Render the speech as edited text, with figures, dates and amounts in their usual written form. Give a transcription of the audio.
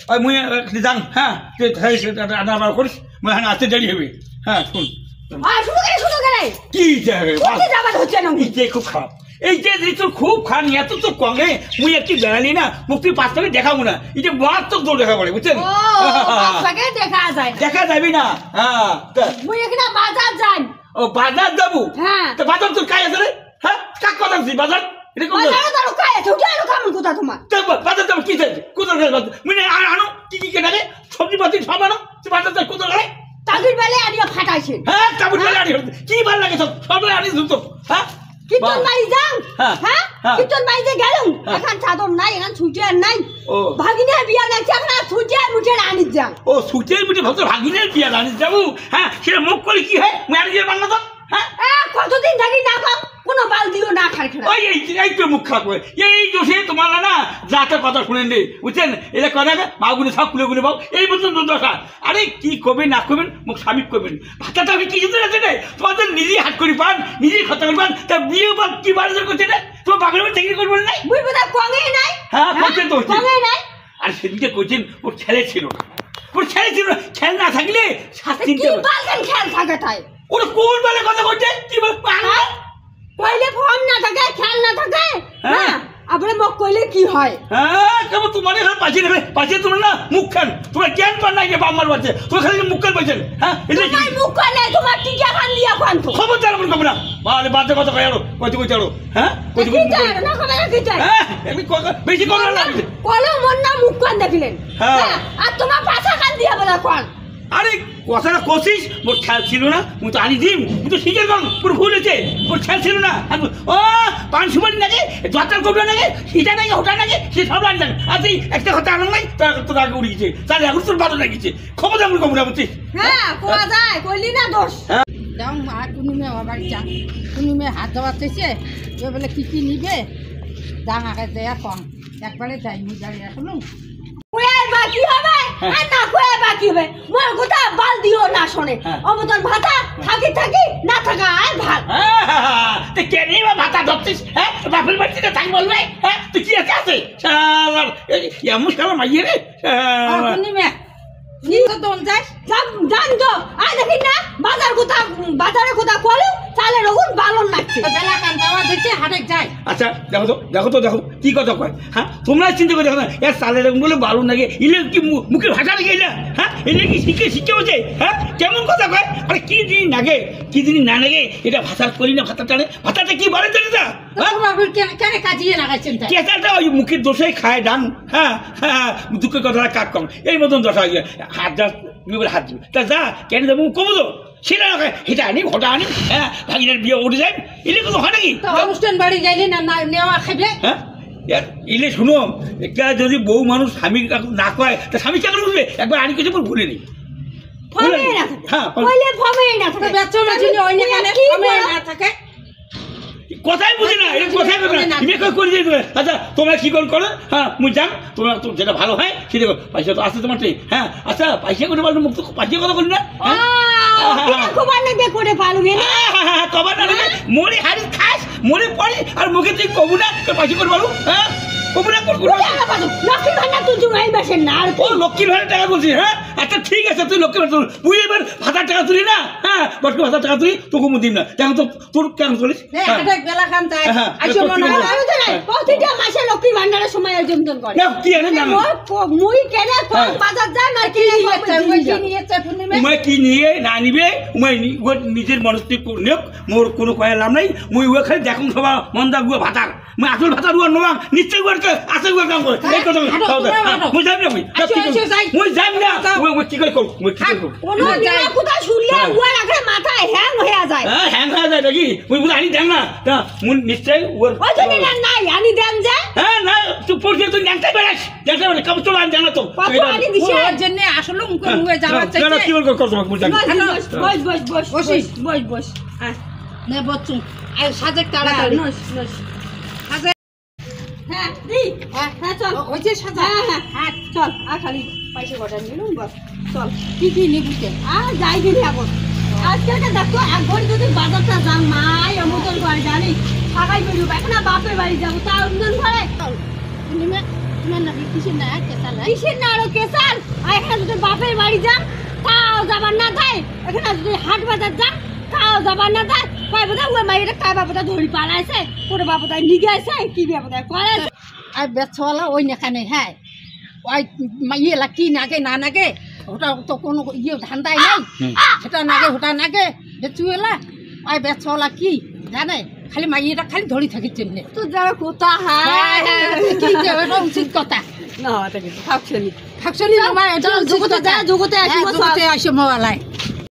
ওই মুই যান হ্যাঁ তুই রান্না করিস মুই এখানে আসতে দেরি হবে হ্যাঁ শুন কি খুব খারাপ এই যে তোর খুব খারাপ এত তো কমে মুই একটি বেড়ালি না মুক্তি পাঁচ টাকা দেখাবো না এই যে মার তো তোর দেখা পড়ে বুঝছেন দেখা যাবি না হ্যাঁ বাজার যাই ও বাজার যাবো হ্যাঁ তো বাজার তোর কাজ আছে রে হ্যাঁ কাক কথা বলছিস বাজার বাজার যাবো কি চাইছে কোথাও মুই আনো কি কি কেনাকে সবজি পাতি সব আনো বাজার যাই কোথাও গেলে তাগুর বেলে আনিয়া ফাটাইছে হ্যাঁ তাগুর বেলে আনি কি ভালো লাগে সব সব আনি তো হ্যাঁ কিতন বাড়ি যাও হ্যাঁ কিতন বাড়িতে গেলাম এখন চাদর নাই এখন ছুটি আর নাই ভাগিনের বিয়া লাগছে এখন ছুটি আর মুঠে আনি যাও ও ছুটি মুঠে ভাবছো ভাগিনের বিয়া আনি যাবো হ্যাঁ সেটা মুখ করে কি হয় ম্যানেজার বাংলা তো হ্যাঁ কতদিন থাকি না পাও কোনো বাল দিও না খাই খাই ওই এই তো মুখ খারাপ করে এই দোষে তোমার না যাতে কথা শুনেন রে বুঝছেন এটা কথা মাগুনে সব খুলে খুলে পাও এই মতন দশা আরে কি করবেন না করবেন মুখ স্বামী করবেন ভাতাটা আমি কি কিছু আছে রে তোমাদের নিজেই হাত করি পান নিজেই খরচা করি পান তা বিয়ে বা কি বাড়ি করছে না তোমার বাগের মধ্যে চাকরি করবেন নাই বুঝবো না কমে নাই হ্যাঁ করছেন তো কমে নাই আর সেদিকে করছেন ওর ছেলে ছিল না ওর ছেলে ছিল না খেল না থাকলে শাস্তি কি বালকান খেল থাকে তাই ওরা কোন বেলা কথা করছে কি বল কইলে ফর্ম না থাকে খেল না থাকে হ্যাঁ আপনি মুখ কইলে কি হয় হ্যাঁ কেমন তোমার এখানে পাশে নেবে পাশে তোমার না মুখ খান তোমার জ্ঞান পান নাই যে বাম্মার বাচ্চা তোমার খালি মুখ খান পাইছেন হ্যাঁ তোমার মুখ খান নাই তোমার টিকা খান দিয়া খান তো খবর জানো মনে করবে না মানে বাচ্চা কথা কই আরো কইতে কইতে আরো হ্যাঁ কইতে কইতে না খবর কি চাই হ্যাঁ আমি বেশি কথা না কলো মন না মুখ খান দেখিলেন হ্যাঁ আর তোমার পাছা খান দিয়া বলা কোন আরে কথাটা কোশিস মোর খেয়াল ছিল না মুই তো আনি দিম মুই তো শিখে গেলাম পুরো ভুল হয়েছে মোর খেয়াল ছিল না ও পান সুপারি নাকি জটার কবলা নাকি সেটা নাকি ওটা নাকি সে সব আনি দেন আর এই একটা কথা আনন্দ নাই তোর আগে উড়ে গেছে তাহলে এখন তোর ভালো লাগিছে খবর দাম কমরা বুঝছিস হ্যাঁ কোয়া যায় কইলি না দোষ যাও মা কোনো মেয়ে আমার বাড়ি যা কোনো মেয়ে হাত দেওয়া চাইছে এ বলে কি নিবে ডাঙাকে দেয়া কম একবারে যাইনি গাড়ি রাখলাম বাকি হবে আর না কয়ে বাকি হবে মোর কথা বাল দিও না শোনে অমতন ভাতা থাকি থাকি না থাকা আর ভাল তুই কেন বা ভাতা ধরছিস হ্যাঁ বাপের বাড়িতে থাকি বলবে হ্যাঁ তুই কি আছে শালার এমন শালা মাইয়ে রে কোনো মেয়ে দোন যাই জান তো আর দেখি না বাজারের কথা কলেও চালের ওগুন বালন লাগছে বেলা কান যাওয়া দেখছে হাটে যায় আচ্ছা দেখো কি কথা কয় হ্যাঁ তোমরা চিন্তা করে দেখো না এর চালের ওগুন বলে বালন লাগে ইলে কি মুখের ভাষা রেখে এলা হ্যাঁ এলে কি শিখে বলছে হ্যাঁ কেমন কথা কয় আরে কি জিনিস লাগে কি জিনিস না লাগে এটা ভাষা করি না ভাতাটা কি বলে জানি না কেন কাজিয়ে লাগাইছেন কেঁচাটা ওই মুখের দোষাই খায় ডান হ্যাঁ দুঃখের কথাটা কাক কম এই মতন দশা হয়ে হাত যা বলে হাত দিবি তা যা কেন যাবো কমলো সেটা এটা আনি ঘটা আনি হ্যাঁ ভাগিনার বিয়ে উঠে যায় এলে কোনো হয় নাকি অনুষ্ঠান বাড়ি যাইলে না নেওয়া খাবে হ্যাঁ এলে শুনো একটা যদি বউ মানুষ স্বামী না কয় তা স্বামী কেন বুঝবে একবার আনি কিছু ভুলে নেই কথাই বুঝি না কথাই বুঝি না করে দিয়ে দেবে আচ্ছা তোমরা কি করো হ্যাঁ মুই যান তোমরা যেটা ভালো হয় সেটা পয়সা তো আসছে তোমার হ্যাঁ আচ্ছা পয়সা করে পারবে মুখ তো পয়সা কথা বলি না কবার না মরে হারি খাস মরে পড়ে আর মুখে তুই কবু না পয়সা করে পারো হ্যাঁ লক্ষ্মীর ভাড়া টাকা বলছিস হ্যাঁ আচ্ছা ঠিক আছে তুই লক্ষ্মীর ভাড়া তুই এবার ভাতার টাকা তুলি না হ্যাঁ বটকে ভাতার টাকা তুলি তোকে মুখ দিন না দেখো তো তোর কেন চলিস লক্ষ্মী ভান্ডারের সময় কি নিয়ে না নিবে নিজের মনস্থির নিয়োগ মোর কোনো কয়া লাভ নাই মুই ওয়া খালি দেখুন সবা মন্দা গুয়া ভাতার মুই আসল ভাতার উয়া নোয়াং নিশ্চয় উয়ারকে আসল উয়া কাম করে এই কথা মুই যাই না মুই যাই না মুই কি করে করব মুই কি করে করব কোন নিয়া কথা শুনলে উয়া রাখে মাথায় হ্যাং হয়ে যায় হ্যাঁ হ্যাং হয়ে যায় নাকি মুই বলি আনি দেন না তা মুই নিশ্চয় উয়ার ওই জন্য না নাই আনি দেন যে হ্যাঁ না তুই পড়ছিস তুই ন্যাংটা বেরাস ন্যাংটা বেরাস কাম চল আনি দেন না তো আনি দিছে ওর জন্য আসলে মুখে মুখে যাওয়া চাইছে না কি বল কর তোমাকে মুই জানি বস নে বচ্চু আর সাজে তাড়াতাড়ি সাজে হ্যাঁ দি হ্যাঁ চল ওই যে সাজা হ্যাঁ চল আর খালি পয়সা কটা নিলুম বস চল কি নিবুতে আর যাই দিলি এখন আজকালটা দেখো একবার যদি বাজারটা যাম মাই অমতন করে জানি সবাই বলবো এখন বাপের বাড়ি যাবো তার অমতন করে নিমে তোমার নাকি কিসের না কেসাল কিসের না আরো কেসাল আর এখানে যদি বাপের বাড়ি যান তাও যাবার না যায় এখানে যদি হাট বাজার যান তাও যাবার না যায় কয় বোধ ওই মাইয়ের কায় বাবুটা ধরি পালাইছে কোনো বাবুটা নিগে আছে কি বাবুটা করে আর বেচওয়ালা ওই নেখানে হ্যাঁ ওই ইয়েলা কি নাগে না নাগে ওটা তো কোনো ইয়ে ধান্দাই নাই এটা নাগে ওটা নাগে বেচুয়েলা ওই বেচওয়ালা কি জানে খালি মাইয়েটা খালি ধরি থাকি চিনলে তো যারা কোথা হ্যাঁ কি যে এটা উচিত কথা না এটা কিন্তু ফাকশনি ফাকশনি জমা জগতে আসিব জগতে আসিব মোবাইল